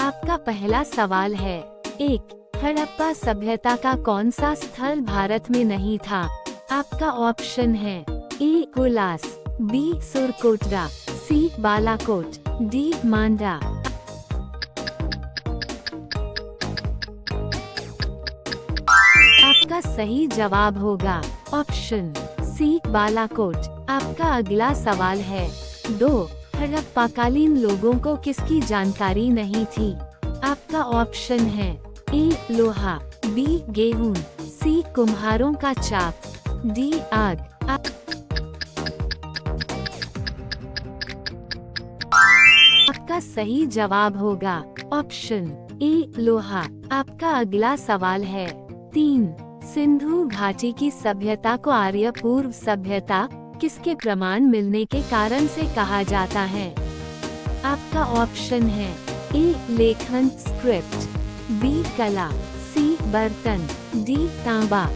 आपका पहला सवाल है। 1. हड़प्पा सभ्यता का कौन सा स्थल भारत में नहीं था? आपका ऑप्शन है ए. उल्लास, बी. सुरकोटरा, सी. बालाकोट, डी. मांडा। आपका सही जवाब होगा ऑप्शन सी. बालाकोट। आपका अगला सवाल है। 2. हड़प्पाकालीन लोगों को किसकी जानकारी नहीं थी? आपका ऑप्शन है ए. लोहा, बी. गेहूं, सी. कुम्हारों का चाक, डी. आग। आपका सही जवाब होगा ऑप्शन ए. लोहा। आपका अगला सवाल है। 3. सिंधु घाटी की सभ्यता को आर्य पूर्व सभ्यता किसके प्रमाण मिलने के कारण से कहा जाता है? आपका ऑप्शन है ए. लेखन स्क्रिप्ट, बी. कला, सी. बर्तन, डी. तांबा।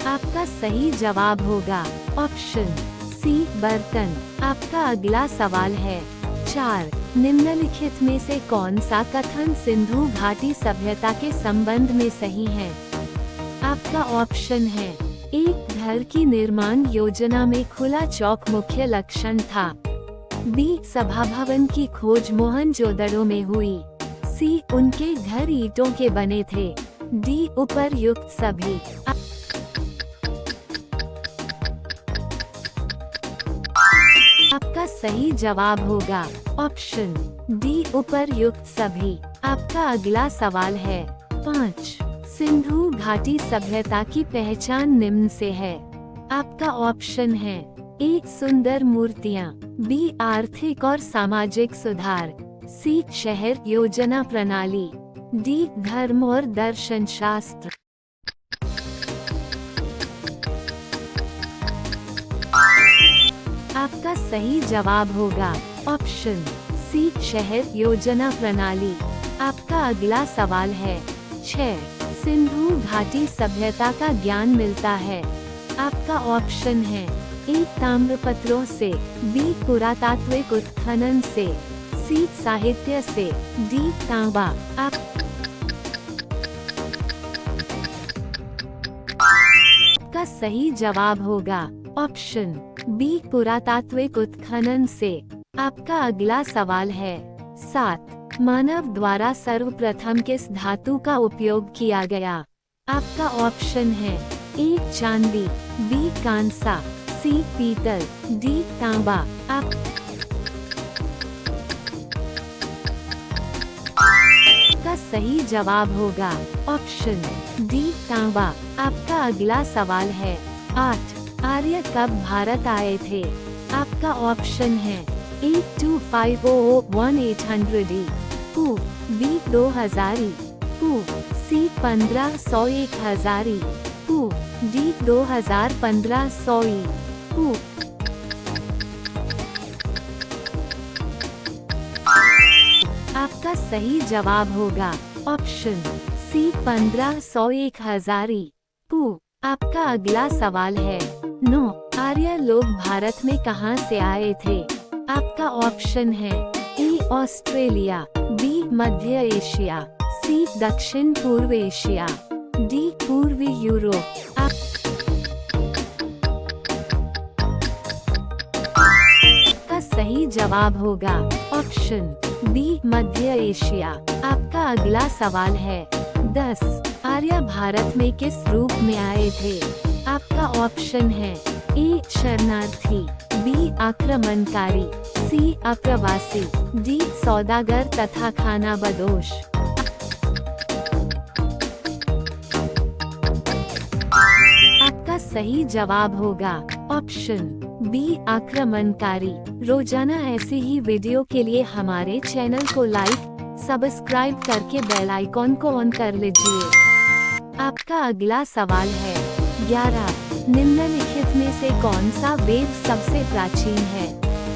आपका सही जवाब होगा ऑप्शन सी. बर्तन। आपका अगला सवाल है। 4. निम्नलिखित में से कौन सा कथन सिंधु घाटी सभ्यता के संबंध में सही है? आपका ऑप्शन है ए. घर की निर्माण योजना में खुला चौक मुख्य लक्षण था, बी. सभा भवन की खोज मोहनजोदड़ो में हुई, सी. उनके घर ईंटों के बने थे, डी. उपर्युक्त सभी। आपका सही जवाब होगा ऑप्शन डी. उपर्युक्त सभी। आपका अगला सवाल है। 5. सिंधु घाटी सभ्यता की पहचान निम्न से है। आपका ऑप्शन है ए. सुंदर मूर्तियाँ, बी. आर्थिक और सामाजिक सुधार, सी. शहर योजना प्रणाली, डी. धर्म और दर्शन शास्त्र। आपका सही जवाब होगा ऑप्शन सी. शहर योजना प्रणाली। आपका अगला सवाल है। 6. सिंधु घाटी सभ्यता का ज्ञान मिलता है। आपका ऑप्शन है ए. ताम्रपत्रों से, बी. पुरातात्विक उत्खनन से, सी. साहित्य से, डी. तांबा। आपका सही जवाब होगा ऑप्शन बी. पुरातात्विक उत्खनन से। आपका अगला सवाल है। 7. मानव द्वारा सर्वप्रथम किस धातु का उपयोग किया गया? आपका ऑप्शन है ए. चांदी, बी. कांसा, सी. पीतल, डी. तांबा। आपका सही जवाब होगा ऑप्शन डी. तांबा। आपका अगला सवाल है। 8. आर्य कब भारत आए थे? आपका ऑप्शन है ए. 2500-1800 ई. पू, बी. 2000 ई. पू, सी. 1500-1000 ई. पू, डी. 2500 ई. पू। आपका सही जवाब होगा ऑप्शन सी. 1500-1000 ई. पू। आपका अगला सवाल है। 9. आर्य लोग भारत में कहां से आए थे? आपका ऑप्शन है ए. Australia, B. मध्य एशिया, सी. दक्षिण पूर्व एशिया, डी. पूर्वी यूरोप। आपका सही जवाब होगा ऑप्शन बी. मध्य एशिया। आपका अगला सवाल है। 10. आर्य भारत में किस रूप में आए थे? आपका ऑप्शन है ए. शरणार्थी, बी. आक्रमणकारी, सी. अप्रवासी, डी. सौदागर तथा खानाबदोश। आपका सही जवाब होगा ऑप्शन बी. आक्रमणकारी। रोजाना ऐसी ही वीडियो के लिए हमारे चैनल को लाइक, सब्सक्राइब करके बेल आइकॉन को ऑन कर लीजिए। आपका अगला सवाल है। 11. निम्नलिखित में से कौन सा वेद सबसे प्राचीन है?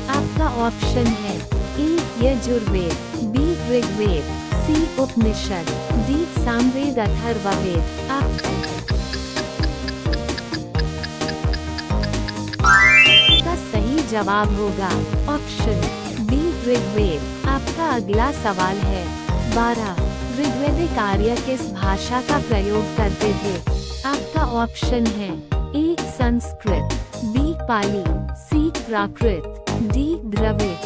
आपका ऑप्शन है ए. यजुर्वेद, बी. ऋग्वेद, सी. उपनिषद, डी. सामवेद अथर्ववेद। आपका सही जवाब होगा ऑप्शन बी ऋग्वेद। आपका अगला सवाल है 12 ऋग्वेदिक आर्य किस भाषा का प्रयोग करते थे? आपका ऑप्शन है ए संस्कृत, बी पाली, सी प्राकृत, डी द्रविड़।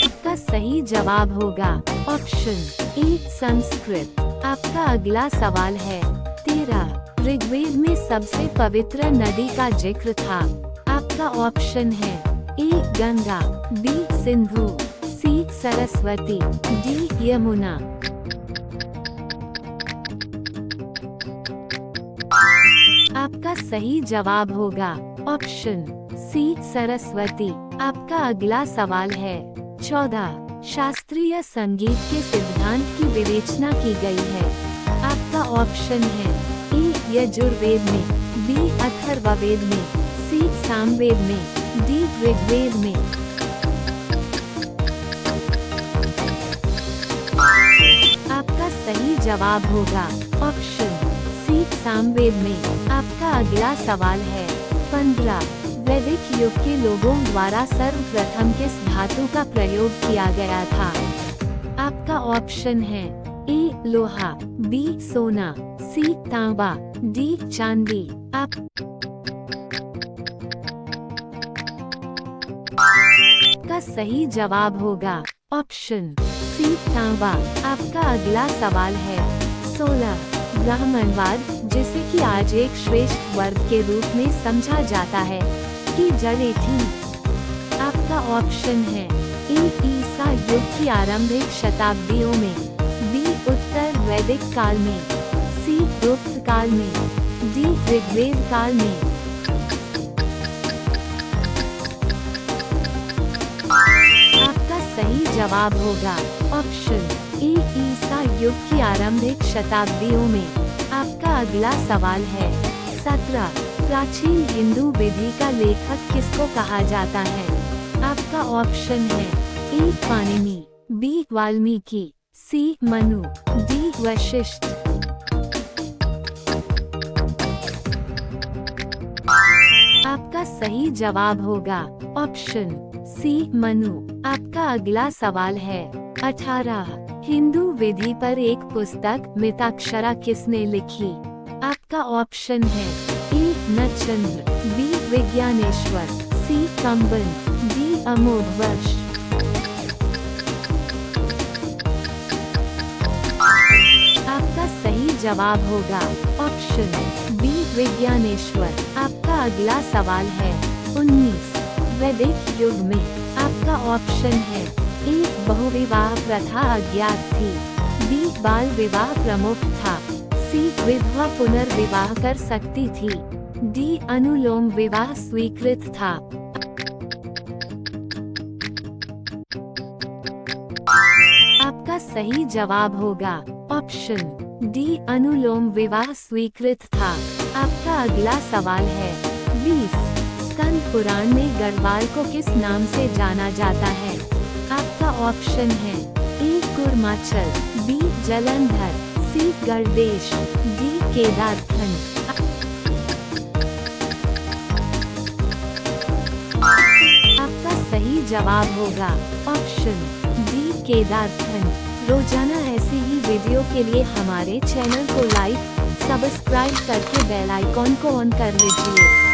आपका सही जवाब होगा ऑप्शन ए संस्कृत। आपका अगला सवाल है 13 ऋग्वेद में सबसे पवित्र नदी का जिक्र था? आपका ऑप्शन है ए गंगा, बी सिंधु, सी सरस्वती, डी यमुना। आपका सही जवाब होगा ऑप्शन सी सरस्वती। आपका अगला सवाल है 14 शास्त्रीय संगीत के सिद्धांत की विवेचना की गई है? आपका ऑप्शन है ए यजुर्वेद में, बी अथर्ववेद में, सी सामवेद में, डी ऋग्वेद में। आपका सही जवाब होगा ऑप्शन सी सामवेद में। आपका अगला सवाल है 15 वैदिक युग के लोगों द्वारा सर्वप्रथम किस धातु का प्रयोग किया गया था? आपका ऑप्शन है ए लोहा, बी सोना, सी तांबा, डी चांदी। आपका सही जवाब होगा ऑप्शन सी तांबा। आपका अगला सवाल है 16 ब्राह्मणवाद, जिसे कि आज एक श्रेष्ठ वर्ग के रूप में समझा जाता है, की जड़ें थी? आपका ऑप्शन है ए ईसा युग की आरंभिक शताब्दियों में, बी उत्तर वैदिक काल में, सी गुप्त काल में, डी ऋग्वेद काल में। आपका सही जवाब होगा ऑप्शन ए ईसा युग की आरंभिक शताब्दियों में। आपका अगला सवाल है 17 प्राचीन हिंदू विधि का लेखक किसको कहा जाता है? आपका ऑप्शन है ए पाणिनि, बी वाल्मीकि, सी मनु, डी वशिष्ठ। आपका सही जवाब होगा ऑप्शन सी मनु। आपका अगला सवाल है 18 हिंदू विधि पर एक पुस्तक मिताक्षरा किसने लिखी? आपका ऑप्शन है ए नचंद्र, बी विज्ञानेश्वर, सी कंबन, डी अमोघवर्ष। आपका सही जवाब होगा ऑप्शन बी विज्ञानेश्वर। आपका अगला सवाल है 19 वैदिक युग में। आपका ऑप्शन है ए बहुविवाह प्रथा अज्ञात थी, बी बाल विवाह प्रमुख था, सी विधवा पुनर्विवाह कर सकती थी, डी अनुलोम विवाह स्वीकृत था। आपका सही जवाब होगा ऑप्शन डी अनुलोम विवाह स्वीकृत था। आपका अगला सवाल है 20 स्कंद पुराण में गढ़वाल को किस नाम से जाना जाता है? आपका ऑप्शन है ए कुर्माचल, बी जलंधर, सी गढ़देश, डी केदारखंड। आपका सही जवाब होगा ऑप्शन डी केदारखंड। रोजाना ऐसी ही वीडियो के लिए हमारे चैनल को लाइक, सब्सक्राइब करके बेल आइकॉन को ऑन कर लीजिए।